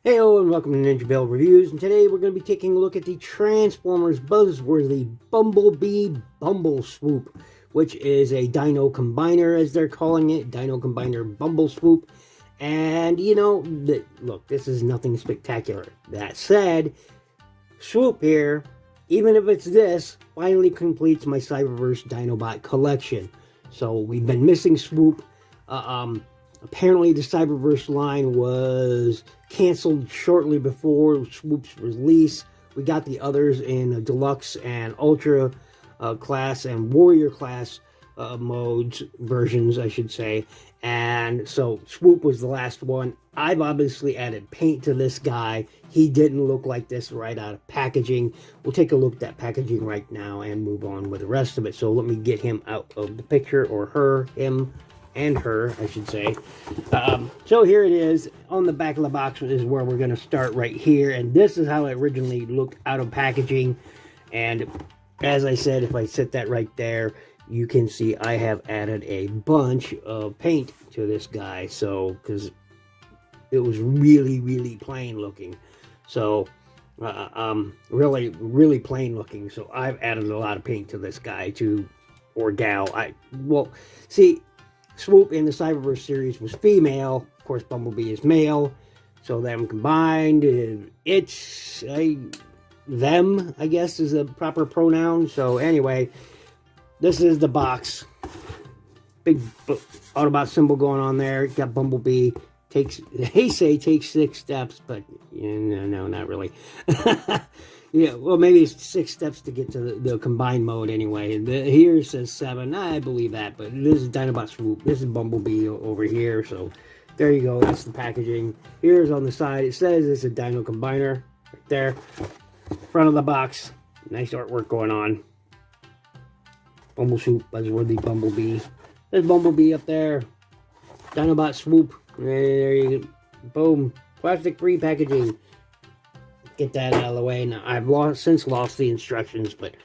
Hello and welcome to NinjaBill Reviews, and today we're going to be taking a look at the Trabsformers Buzzworthy BumbleBee BumbleSwoop, which is a Dino Combiner, as they're calling it, Dino Combiner BumbleSwoop. And, you know, look, this is nothing spectacular. That said, Swoop here, even if it's this, finally completes my Cyberverse Dinobot collection. So we've been missing Swoop. Apparently the Cyberverse line was canceled shortly before Swoop's release. We got the others in Deluxe and Ultra class and Warrior class modes, versions I should say. And so Swoop was the last one. I've obviously added paint to this guy. He didn't look like this right out of packaging. We'll take a look at that packaging right now and move on with the rest of it. So let me get him out of the picture, or her, him, and her, I should say. So here it is. On the back of the box is where we're going to start right here. And this is how it originally looked out of packaging. And as I said, if I set that right there, you can see I have added a bunch of paint to this guy. So, because it was really plain looking. So, really plain looking. So I've added a lot of paint to this guy, or gal. Well, see, Swoop in the Cyberverse series was female. Of course, Bumblebee is male. So them combined, them, I guess, is a proper pronoun. So anyway, this is the box. Big Autobot symbol going on there. Got Bumblebee. They say takes 6 steps, but no, not really. Yeah, well, maybe it's 6 steps to get to the combined mode anyway. Here it says 7. I believe that, but this is Dinobot Swoop. This is Bumblebee over here, so there you go. That's the packaging. Here's on the side. It says it's a Dino Combiner right there. Front of the box. Nice artwork going on. BumbleSwoop, Buzzworthy Bumblebee. There's Bumblebee up there. Dinobot Swoop. There you go. Boom. Plastic-free packaging. Get that out of the way. Now, I've since lost the instructions, but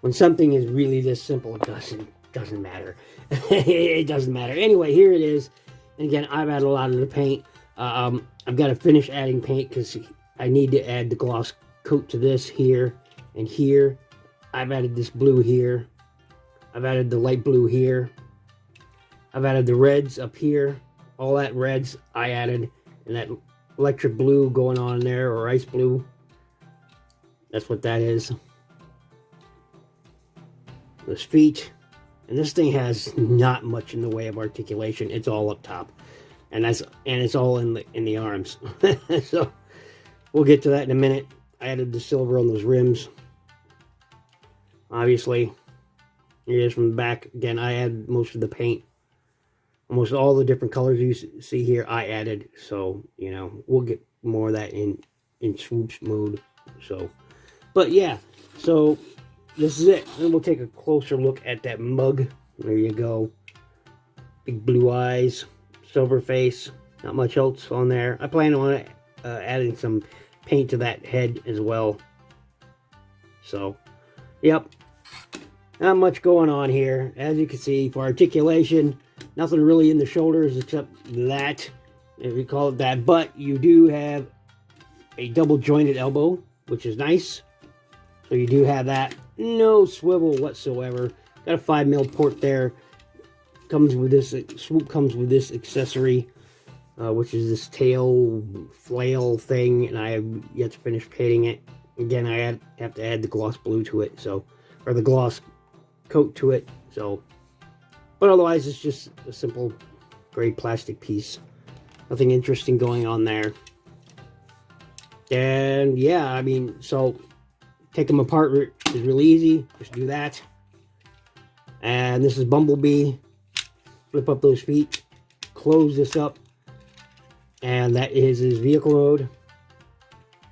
when something is really this simple, it doesn't matter. It doesn't matter. Anyway, here it is. And again, I've added a lot of the paint. I've got to finish adding paint because I need to add the gloss coat to this here and here. I've added this blue here. I've added the light blue here. I've added the reds up here. All that reds I added, and that electric blue going on there, or ice blue. That's what that is. Those feet. And this thing has not much in the way of articulation. It's all up top. And it's all in the arms. So we'll get to that in a minute. I added the silver on those rims. Obviously. Here it is from the back. Again, I added most of the paint. Almost all the different colors you see here, I added. So, you know, we'll get more of that in Swoop's mode. So, but yeah. So, this is it. And we'll take a closer look at that mug. There you go. Big blue eyes. Silver face. Not much else on there. I plan on adding some paint to that head as well. So, yep. Not much going on here. As you can see, for articulation, nothing really in the shoulders except that, if you call it that. But you do have a double jointed elbow, which is nice. So you do have that. No swivel whatsoever. Got a 5mm port there. Comes with this, Swoop comes with this accessory, which is this tail flail thing, and I have yet to finish painting it. Again, I have to add the gloss blue to it, so, or the gloss coat to it, so. But otherwise, it's just a simple gray plastic piece. Nothing interesting going on there. And yeah, I mean, so take them apart is really easy. Just do that. And this is Bumblebee. Flip up those feet. Close this up. And that is his vehicle mode.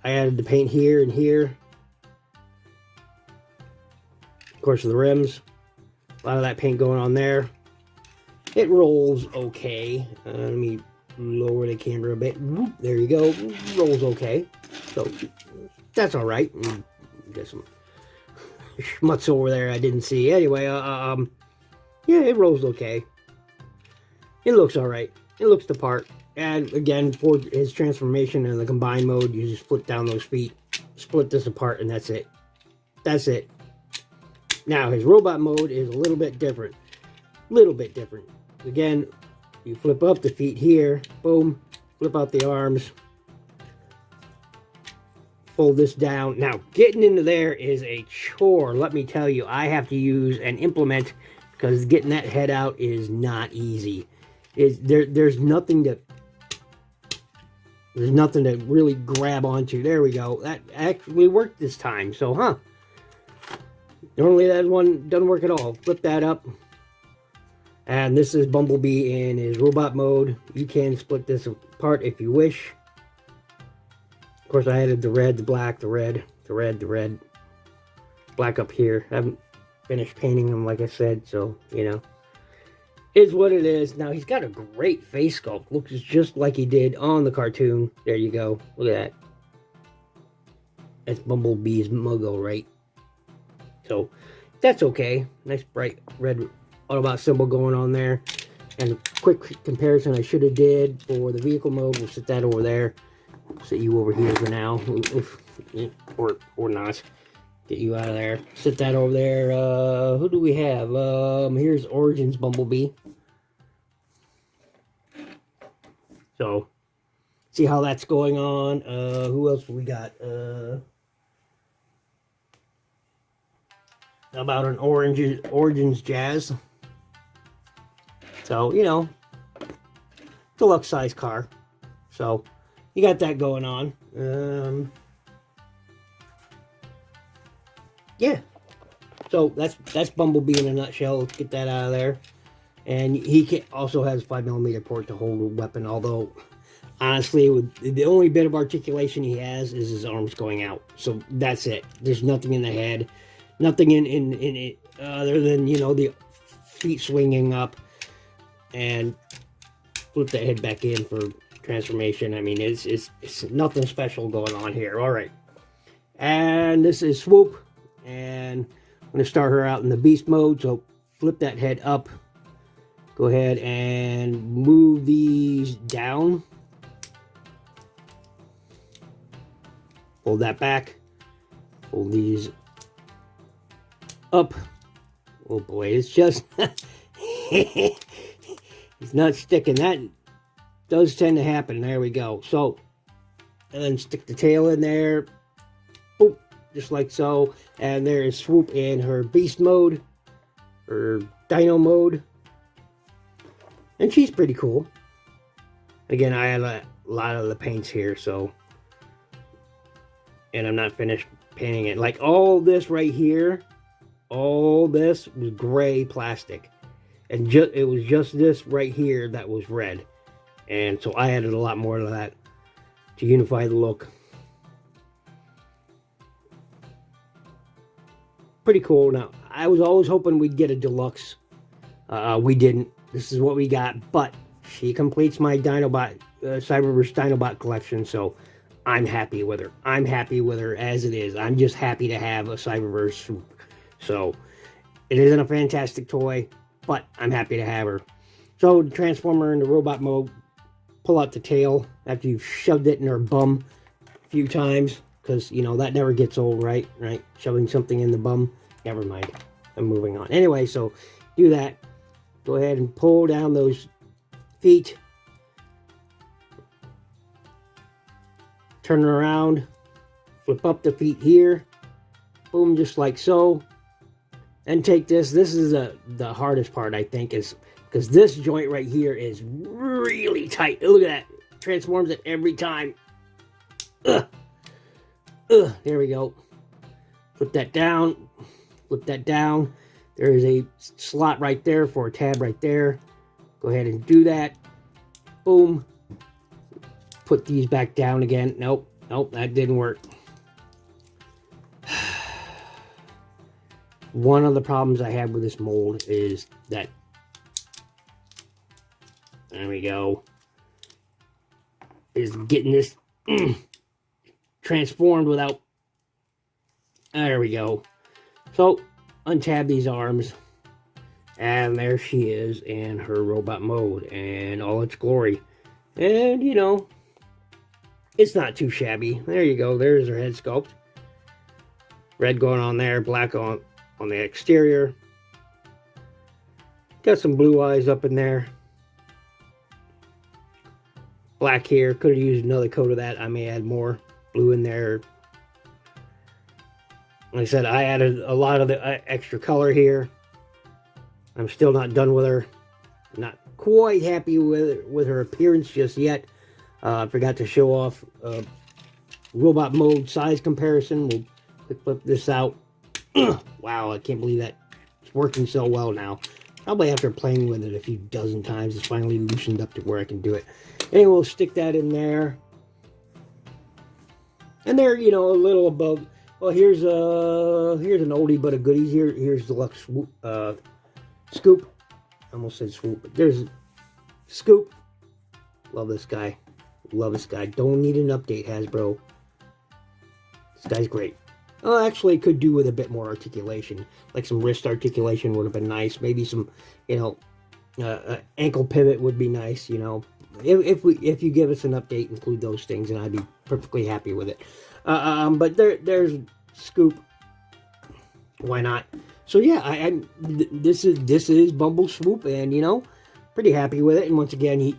I added the paint here and here. Of course, the rims. A lot of that paint going on there. It rolls okay. Let me lower the camera a bit. There you go. Rolls okay. So, that's alright. Get some schmutz over there I didn't see. Anyway, yeah, it rolls okay. It looks alright. It looks the part. And again, for his transformation in the combined mode, you just flip down those feet, split this apart, and that's it. That's it. Now, his robot mode is a little bit different. Again, you flip up the feet here, boom, flip out the arms, fold this down. Now, getting into there is a chore. Let me tell you, I have to use an implement because getting that head out is not easy. There's nothing to really grab onto. There we go. That actually worked this time. So, normally that one doesn't work at all. Flip that up. And this is BumbleBee in his robot mode. You can split this apart if you wish. Of course, I added the red, the black, the red, black up here. I haven't finished painting them, like I said, so, you know. Is what it is. Now, he's got a great face sculpt. Looks just like he did on the cartoon. There you go. Look at that. That's Bumblebee's Muggo, right? So, that's okay. Nice bright red Autobot symbol going on there. And a quick comparison I should have did for the vehicle mode. We'll set that over there. Set you over here for now. Or not. Get you out of there. Set that over there. Who do we have? Here's Origins Bumblebee. So, see how that's going on. Who else we got? How about an Origins Jazz? So, you know, deluxe size car. So, you got that going on. Yeah. So that's Bumblebee in a nutshell. Let's get that out of there. And he also has a 5mm port to hold a weapon. Although, honestly, the only bit of articulation he has is his arms going out. So that's it. There's nothing in the head, nothing in it other than, you know, the feet swinging up and flip that head back in for transformation. I mean, it's nothing special going on here. All right. And this is Swoop. And I'm going to start her out in the beast mode. So flip that head up. Go ahead and move these down. Fold that back. Fold these up. Oh boy, it's just... it's not sticking. That does tend to happen. There we go. So, and then stick the tail in there. Boom. Just like so. And there is Swoop in her beast mode. Or dino mode. And she's pretty cool. Again, I had a lot of the paints here, so. And I'm not finished painting it. Like all this right here. All this was gray plastic. And it was just this right here that was red. And so I added a lot more to that to unify the look. Pretty cool. Now, I was always hoping we'd get a deluxe. We didn't. This is what we got. But she completes my Dinobot, Cyberverse Dinobot collection. So I'm happy with her. I'm happy with her as it is. I'm just happy to have a Cyberverse Swoop. So it isn't a fantastic toy, but I'm happy to have her. So the Transformer in the robot mode, pull out the tail after you've shoved it in her bum a few times. Because, you know, that never gets old, right? Right? Shoving something in the bum. Never mind. I'm moving on. Anyway, so do that. Go ahead and pull down those feet. Turn it around. Flip up the feet here. Boom, just like so. And take this. This is the hardest part, I think, is because this joint right here is really tight. Look at that. Transforms it every time. Ugh. There we go. Flip that down. Flip that down. There is a slot right there for a tab right there. Go ahead and do that. Boom. Put these back down again. Nope. Nope, that didn't work. One of the problems I have with this mold is that... There we go. Is getting this... transformed without... There we go. So, untab these arms. And there she is in her robot mode. And all its glory. And, you know, it's not too shabby. There you go. There's her head sculpt. Red going on there, black on the exterior. Got some blue eyes up in there. Black here. Could have used another coat of that. I may add more blue in there. Like I said, I added a lot of the extra color here. I'm still not done with her. Not quite happy with her appearance just yet. I forgot to show off robot mode size comparison. We'll quick flip this out. Wow, I can't believe that it's working so well now. Probably after playing with it a few dozen times, it's finally loosened up to where I can do it. Anyway, we'll stick that in there. And there, you know, a little above. Well, here's an oldie but a goodie. Here's Deluxe Scoop. I almost said Swoop, but there's Scoop. Love this guy. Love this guy. Don't need an update, Hasbro. This guy's great. Oh, actually, could do with a bit more articulation. Like some wrist articulation would have been nice. Maybe some, you know, ankle pivot would be nice. You know, if you give us an update, include those things, and I'd be perfectly happy with it. But there's Scoop. Why not? So yeah, this is BumbleSwoop, and you know, pretty happy with it. And once again, he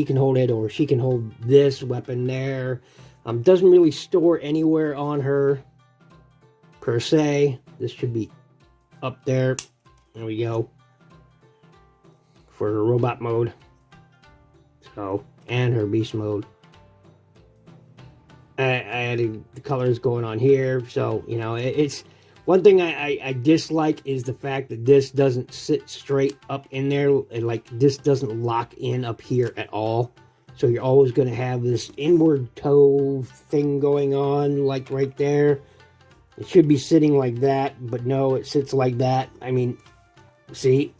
can hold it, or she can hold this weapon there. Doesn't really store anywhere on her per se. This should be up there. There we go. For her robot mode. So, and her beast mode. I added the colors going on here. So, you know, it's one thing I dislike is the fact that this doesn't sit straight up in there. Like, this doesn't lock in up here at all. So you're always going to have this inward toe thing going on, like right there. It should be sitting like that, but no, it sits like that. I mean, see?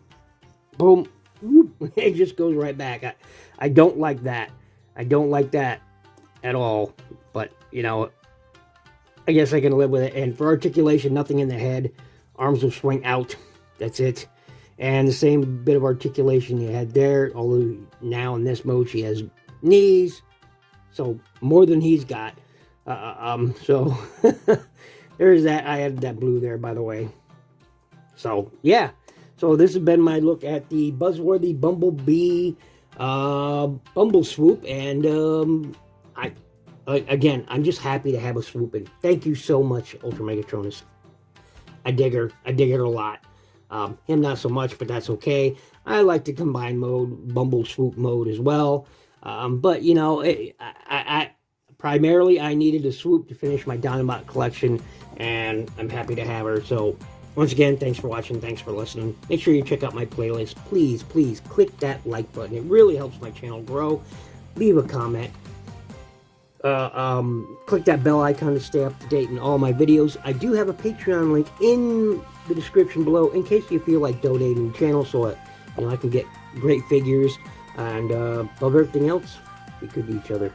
Boom. Whoop, it just goes right back. I don't like that. I don't like that at all. But, you know, I guess I can live with it. And for articulation, nothing in the head. Arms will swing out. That's it. And the same bit of articulation you had there. Although now in this mode, she has knees. So, more than he's got. So, there's that. I added that blue there, by the way. So, yeah. So, this has been my look at the Buzzworthy BumbleBee BumbleSwoop. And, again, I'm just happy to have a Swoop. And thank you so much, Ultra Megatronus. I dig her. I dig her a lot. Him not so much, but that's okay. I like the combine mode, BumbleSwoop mode as well. But, you know, primarily I needed a Swoop to finish my Dynamite collection, and I'm happy to have her. So, once again, thanks for watching. Thanks for listening. Make sure you check out my playlist. Please, please click that like button. It really helps my channel grow. Leave a comment. Click that bell icon to stay up to date in all my videos. I do have a Patreon link in the description below in case you feel like donating to the channel, so I can get great figures. And above everything else, be good to each other.